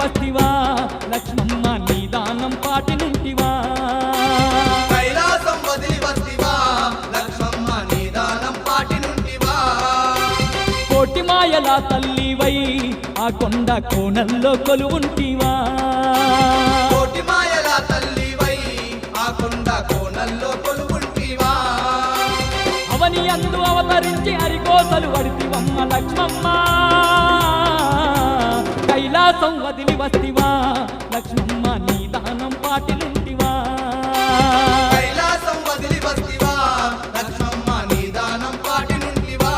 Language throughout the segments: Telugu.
వస్తివా లక్ష్మమ్మ నీదానం పాటినుంటివా కైలాసం వదిలి వస్తివా లక్ష్మమ్మ నీదానం పాటినుంటివా కోటి మాయల తల్లివై ఆ కొండ కోణల్లో కొలువుంటివా కోటి మాయల తల్లివై ఆ కొండ కోణల్లో కొలువుంటివా అవని అందు అవతరించి అరికోసలు వడితివమ్మ లక్ష్మమ్మ కైలాసం వదిలి వస్తివా లక్ష్మమ్మ నీదానం పాటినుంటివా కైలాసం వదిలి వస్తివా లక్ష్మమ్మ నీదానం పాటినుంటివా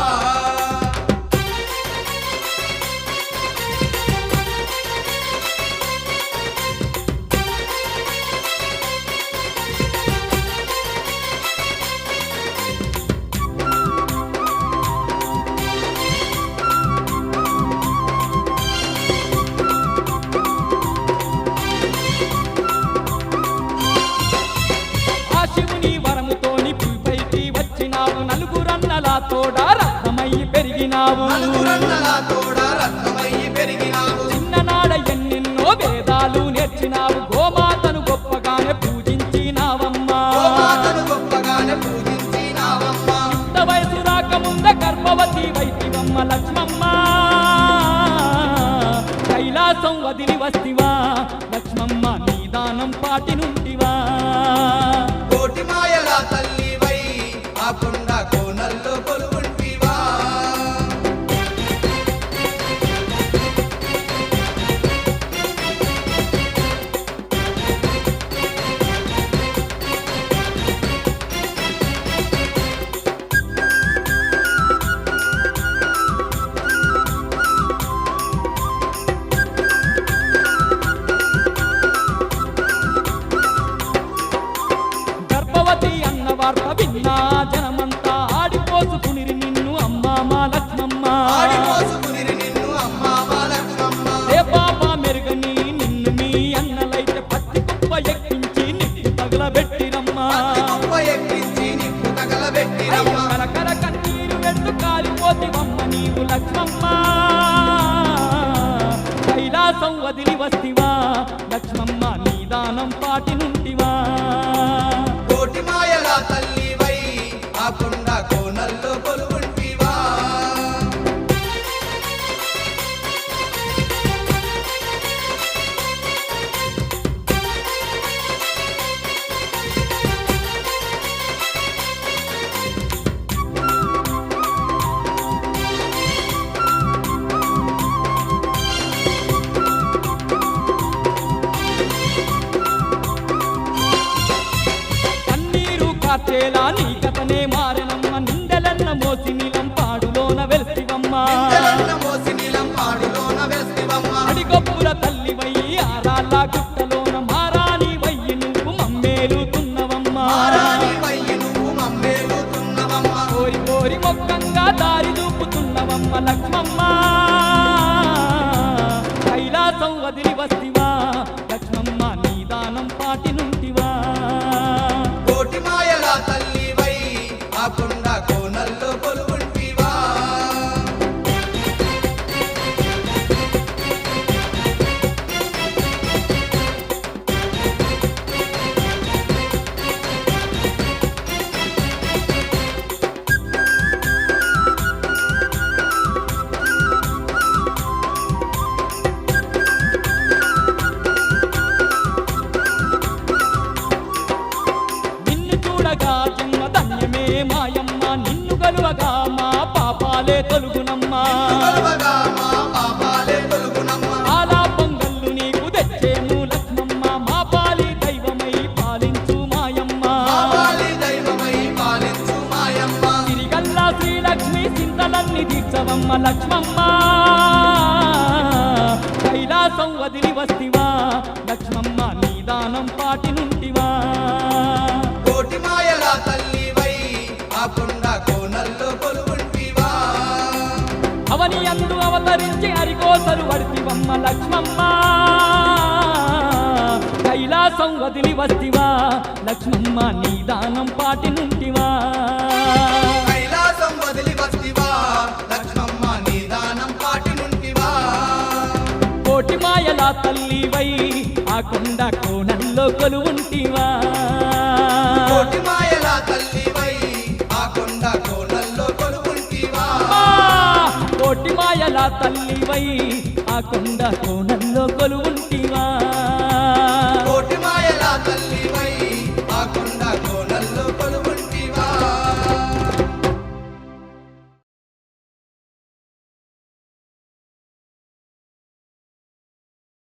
తోడా రత్నమయ్యి పెరిగినావు చిన్ననాడ ఎన్నెన్నో వేదాలు నేర్చినావు గోమాతను గొప్పగానే పూజించినావమ్మా ఇంత వయసు రాకముంద గర్భవతి వైతివమ్మ లక్ష్మమ్మ కైలాసం వదిలి వస్తివా లక్ష్మమ్మ నీదానం పాటినుంటివా కోటి మాయల తల్లివై ఆ కొండ కోనల్లో కొలువుంటివా గర్భవతి అన్న వార్త విన్నా జనమంతా ఆడిపోసుకునిరి నిన్ను అమ్మా మా లక్ష్మమ్మ ఏ పాప మెరుగని నిన్ను మీ అన్నలైతే పత్తి కుప్ప ఎక్కించి నిన్ను తగలబెట్టిరమ్మా కరకర కన్నీరు వెంటు కాలిపోతివమ్మ నీవు లక్ష్మమ్మ కైలాసం వదిలి వస్తివా లక్ష్మమ్మ నీదానం పాటినుంటివా కోటి మాయల తల్లివై ఆ కొండ కోనల్లో కొలువుంటివా కన్నీరు కార్చేలా నీ కథనే మారెనమ్మ నిందెలన్న మోసి నీలం పాడులోన వెలిసివమ్మ అడిగొప్పుల తల్లివయ్యి ఆరాళ్ళ గుట్టలోన మారాని వయ్యి నువ్వు మమ్మేలుతున్నవమ్మా కోరి కోరి మొక్కంగా దారి చూపుతున్నవమ్మ లక్ష్మమ్మ కైలాసం వదిలి వస్తివా లక్ష్మమ్మ నీదానం పాటినుంటివా కోటి మాయల తల్లివై ఆ కొండ కోనల్లో కొలువుంటివా నిన్ను చూడగా జన్మ ధన్యమే మాయమ్మ నిన్ను గలువగా మా పాపాలే తొలుగునమ్మా ఆలా పొంగళ్ళు నీకు తెచ్చేము లక్ష్మమ్మ మా పాలి దైవమై పాలించు మాయమ్మ తిరిగల్లా శ్రీలక్ష్మి చింతలన్నీ దీక్షవమ్మ లక్ష్మమ్మ కైలాసం వదిలి వస్తివా లక్ష్మమ్మ నీదానం పాటినుంటివా కోటి మాయల తల్లివై ఆ కొండ కోనల్లో కొలువుంటివా అవని అందు అవతరించి అరికోసలు వడితివమ్మ లక్ష్మమ్మ కైలాసం వదిలి వస్తివా లక్ష్మమ్మ నీదానం పాటినుంటివా కైలాసం వదిలి వస్తివా లక్ష్మమ్మ నీదానం పాటినుంటివా కోటి మాయల తల్లివై ఆ కొండ కోణంలో కొలువుంటివా కోటి మాయల తల్లివై ఆ కొండ కోనల్లో కొలువుంటివా కోటి మాయల తల్లివై ఆ కొండ కోణంలో కొలువు